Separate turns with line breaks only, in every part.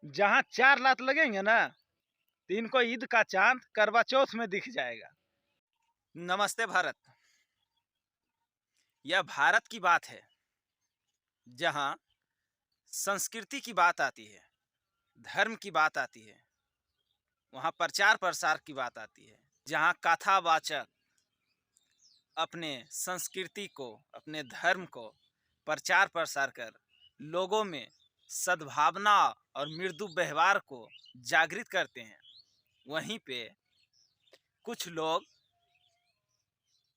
जहाँ 4 लात लगेंगे ना तो इनको ईद का चांद करवा चौथ में दिख जाएगा। नमस्ते भारत। यह भारत की बात है जहाँ संस्कृति की बात आती है, धर्म की बात आती है, वहाँ प्रचार प्रसार की बात आती है, जहाँ कथावाचक अपने संस्कृति को, अपने धर्म को प्रचार प्रसार कर लोगों में सद्भावना और मृदु व्यवहार को जागृत करते हैं। वहीं पे कुछ लोग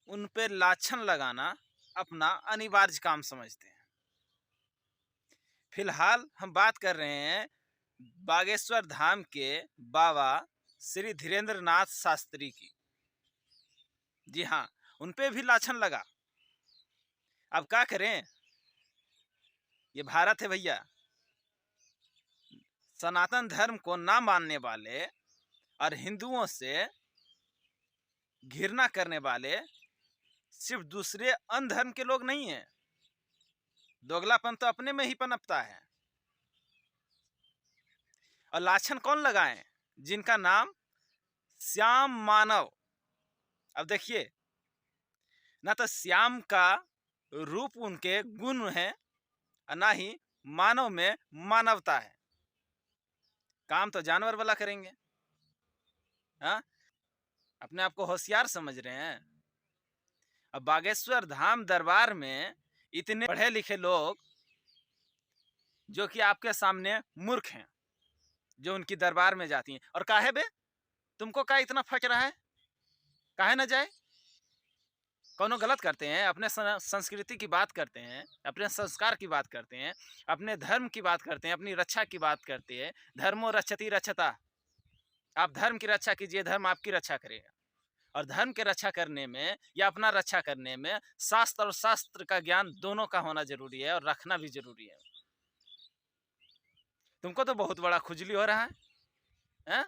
उन पे लाछन लगाना अपना अनिवार्य काम समझते हैं। फिलहाल हम बात कर रहे हैं बागेश्वर धाम के बाबा श्री धीरेन्द्र नाथ शास्त्री की। जी हाँ, उन पे भी लाछन लगा। अब क्या करें, ये भारत है भैया। सनातन धर्म को ना मानने वाले और हिंदुओं से घृणा करने वाले सिर्फ दूसरे अन्य धर्म के लोग नहीं हैं। दोगलापन तो अपने में ही पनपता है। और लाछन कौन लगाए? जिनका नाम श्याम मानव। अब देखिए, ना तो श्याम का रूप उनके गुण है और ना ही मानव में मानवता है। काम तो जानवर वाला करेंगे। हाँ, अपने आप को होशियार समझ रहे हैं। अब बागेश्वर धाम दरबार में इतने पढ़े लिखे लोग जो कि आपके सामने मूर्ख हैं, जो उनकी दरबार में जाती हैं। और काहे बे, तुमको क्या इतना फट रहा है? काहे ना जाए? कौनो गलत करते हैं, अपने संस्कृति की बात करते हैं, अपने संस्कार की बात करते हैं, अपने धर्म की बात करते हैं, अपनी रक्षा की बात करते हैं। धर्मो रक्षति रक्षता। आप धर्म की रक्षा कीजिए, धर्म आपकी रक्षा करेगा। और धर्म के रक्षा करने में या अपना रक्षा करने में शास्त्र और शास्त्र का ज्ञान दोनों का होना जरूरी है और रखना भी जरूरी है। तुमको तो बहुत बड़ा खुजली हो रहा है?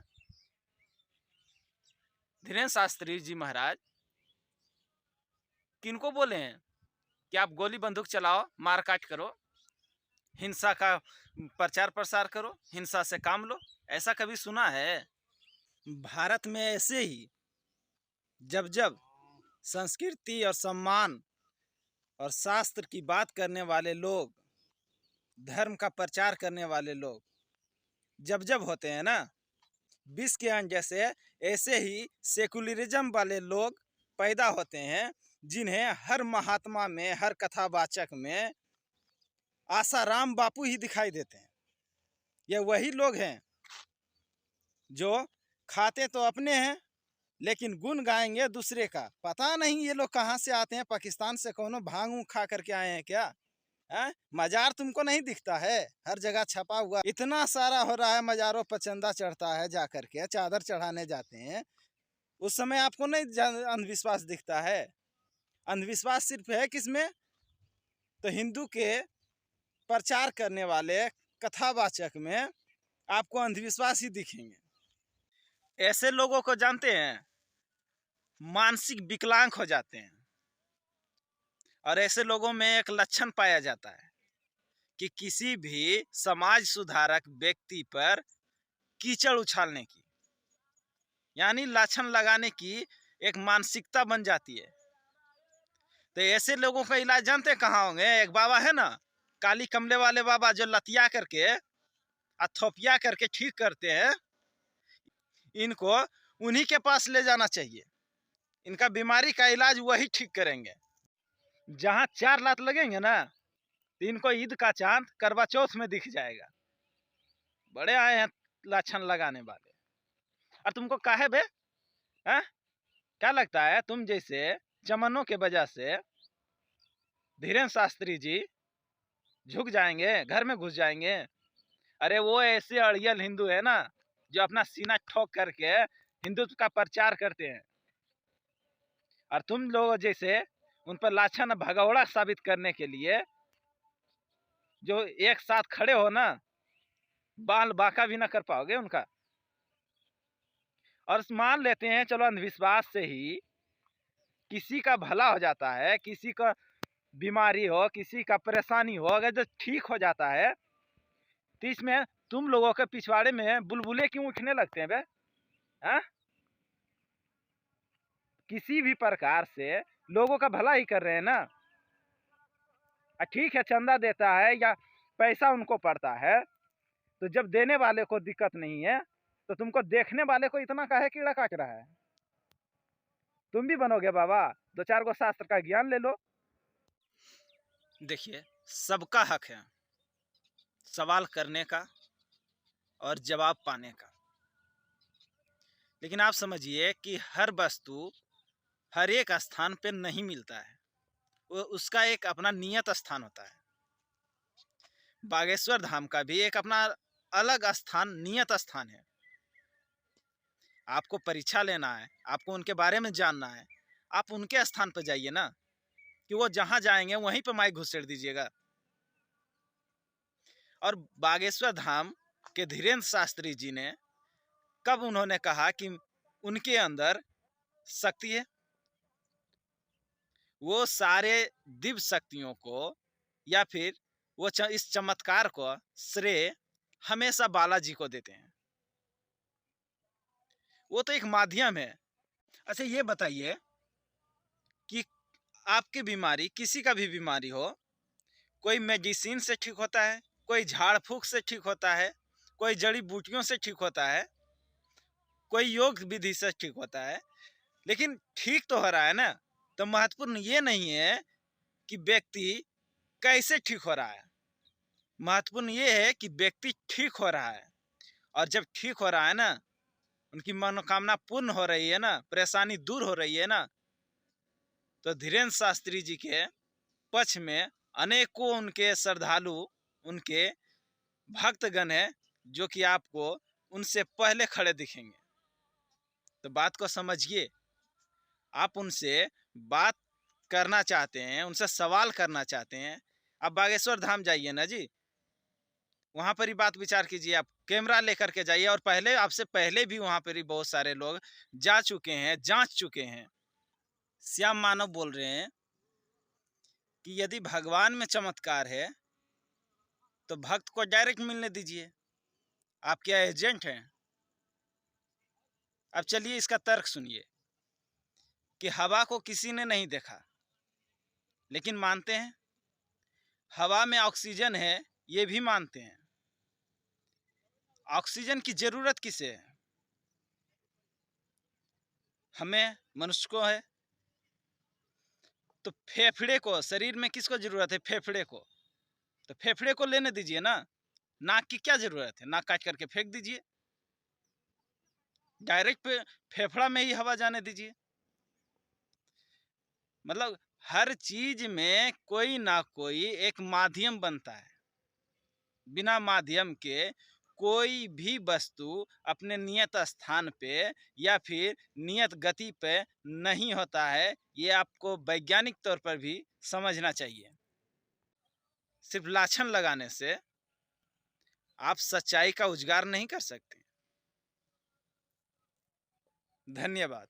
धीरेन्द्र शास्त्री जी महाराज किनको बोले हैं कि आप गोली बंदूक चलाओ, मार काट करो, हिंसा का प्रचार प्रसार करो, हिंसा से काम लो? ऐसा कभी सुना है? भारत में ऐसे ही जब जब संस्कृति और सम्मान और शास्त्र की बात करने वाले लोग, धर्म का प्रचार करने वाले लोग जब जब होते हैं ना, विष के अंज जैसे, ऐसे ही सेकुलरिज्म वाले लोग पैदा होते हैं, जिन्हें हर महात्मा में, हर कथावाचक में आसाराम बापू ही दिखाई देते हैं। ये वही लोग हैं जो खाते तो अपने हैं लेकिन गुण गाएंगे दूसरे का। पता नहीं ये लोग कहाँ से आते हैं, पाकिस्तान से कोनो भांग खा करके आए हैं क्या? मजार तुमको नहीं दिखता है? हर जगह छपा हुआ इतना सारा हो रहा है। मजारों पर चंदा चढ़ता है, जा करके चादर चढ़ाने जाते हैं, उस समय आपको नहीं अंधविश्वास दिखता है? अंधविश्वास सिर्फ है किसमें? तो हिंदू के प्रचार करने वाले कथावाचक में आपको अंधविश्वास ही दिखेंगे। ऐसे लोगों को जानते हैं, मानसिक विकलांग हो जाते हैं। और ऐसे लोगों में एक लक्षण पाया जाता है कि किसी भी समाज सुधारक व्यक्ति पर कीचड़ उछालने की, यानी लाछन लगाने की एक मानसिकता बन जाती है। तो ऐसे लोगों का इलाज जानते कहाँ होंगे? एक बाबा है ना, काली कमले वाले बाबा, जो लतिया करके अथोपिया करके ठीक करते हैं। इनको उन्हीं के पास ले जाना चाहिए। इनका बीमारी का इलाज वही ठीक करेंगे। जहाँ 4 लात लगेंगे ना तो इनको ईद का चांद करवा चौथ में दिख जाएगा। बड़े आए हैं लाछन लगाने वाले। और तुमको काहे बे, क्या लगता है तुम जैसे चमनों के वजह से धीरेन्द्र शास्त्री जी झुक जाएंगे, घर में घुस जाएंगे? अरे वो ऐसे अड़ियल हिंदू है ना, जो अपना सीना ठोक करके हिंदुत्व का प्रचार करते हैं। और तुम लोग जैसे उन पर लाछन भगौड़ा साबित करने के लिए जो एक साथ खड़े हो ना, बाल बांका भी ना कर पाओगे उनका। और मान लेते हैं चलो अंधविश्वास से ही किसी का भला हो जाता है, किसी का बीमारी हो, किसी का परेशानी हो, अगर जो ठीक हो जाता है तो इसमें तुम लोगों के पिछवाड़े में बुलबुले क्यों उठने लगते हैं बे? हाँ? किसी भी प्रकार से लोगों का भला ही कर रहे हैं ना। ठीक है, चंदा देता है या पैसा उनको पड़ता है, तो जब देने वाले को दिक्कत नहीं है तो तुमको देखने वाले को इतना काहे कीड़ा काट रहा है? तुम भी बनोगे बाबा, 2-4 गो शास्त्र का ज्ञान ले लो। देखिए, सबका हक है सवाल करने का और जवाब पाने का, लेकिन आप समझिए कि हर वस्तु हर एक स्थान पे नहीं मिलता है, वो उसका एक अपना नियत स्थान होता है। बागेश्वर धाम का भी एक अपना अलग स्थान, नियत स्थान है। आपको परीक्षा लेना है, आपको उनके बारे में जानना है, आप उनके स्थान पर जाइए ना, कि वो जहां जाएंगे वहीं पर माइक घुसेड़ दीजिएगा। और बागेश्वर धाम के धीरेन्द्र शास्त्री जी ने कब उन्होंने कहा कि उनके अंदर शक्ति है? वो सारे दिव्य शक्तियों को या फिर वो इस चमत्कार को श्रेय हमेशा बालाजी को देते हैं। वो तो एक माध्यम है। अच्छा ये बताइए कि आपकी बीमारी, किसी का भी बीमारी हो, कोई मेडिसिन से ठीक होता है, कोई झाड़ फूक से ठीक होता है, कोई जड़ी बूटियों से ठीक होता है, कोई योग विधि से ठीक होता है, लेकिन ठीक तो हो रहा है ना। तो महत्वपूर्ण ये नहीं है कि व्यक्ति कैसे ठीक हो रहा है, महत्वपूर्ण ये है कि व्यक्ति ठीक हो रहा है। और जब ठीक हो रहा है ना, उनकी मनोकामना पूर्ण हो रही है ना, परेशानी दूर हो रही है ना, तो धीरेन्द्र शास्त्री जी के पक्ष में अनेकों उनके श्रद्धालु, उनके भक्तगण हैं, जो कि आपको उनसे पहले खड़े दिखेंगे। तो बात को समझिए, आप उनसे बात करना चाहते हैं, उनसे सवाल करना चाहते हैं, आप बागेश्वर धाम जाइए ना जी, वहाँ पर ही बात विचार कीजिए। आप कैमरा लेकर के जाइए, और पहले आपसे पहले भी वहाँ पर ही बहुत सारे लोग जा चुके हैं, जांच चुके हैं। श्याम मानव बोल रहे हैं कि यदि भगवान में चमत्कार है तो भक्त को डायरेक्ट मिलने दीजिए, आप क्या एजेंट हैं? अब चलिए इसका तर्क सुनिए कि हवा को किसी ने नहीं देखा, लेकिन मानते हैं हवा में ऑक्सीजन है, ये भी मानते हैं। ऑक्सीजन की जरूरत किसे है? हमें, मनुष्य को है। तो फेफड़े को, शरीर में किसको जरूरत है? फेफड़े को। तो फेफड़े को लेने दीजिए ना, नाक की क्या जरूरत है? नाक काट करके फेंक दीजिए, डायरेक्ट फेफड़ा में ही हवा जाने दीजिए। मतलब हर चीज में कोई ना कोई एक माध्यम बनता है। बिना माध्यम के कोई भी वस्तु अपने नियत स्थान पे या फिर नियत गति पे नहीं होता है। ये आपको वैज्ञानिक तौर पर भी समझना चाहिए। सिर्फ लाछन लगाने से आप सच्चाई का उजागर नहीं कर सकते। धन्यवाद।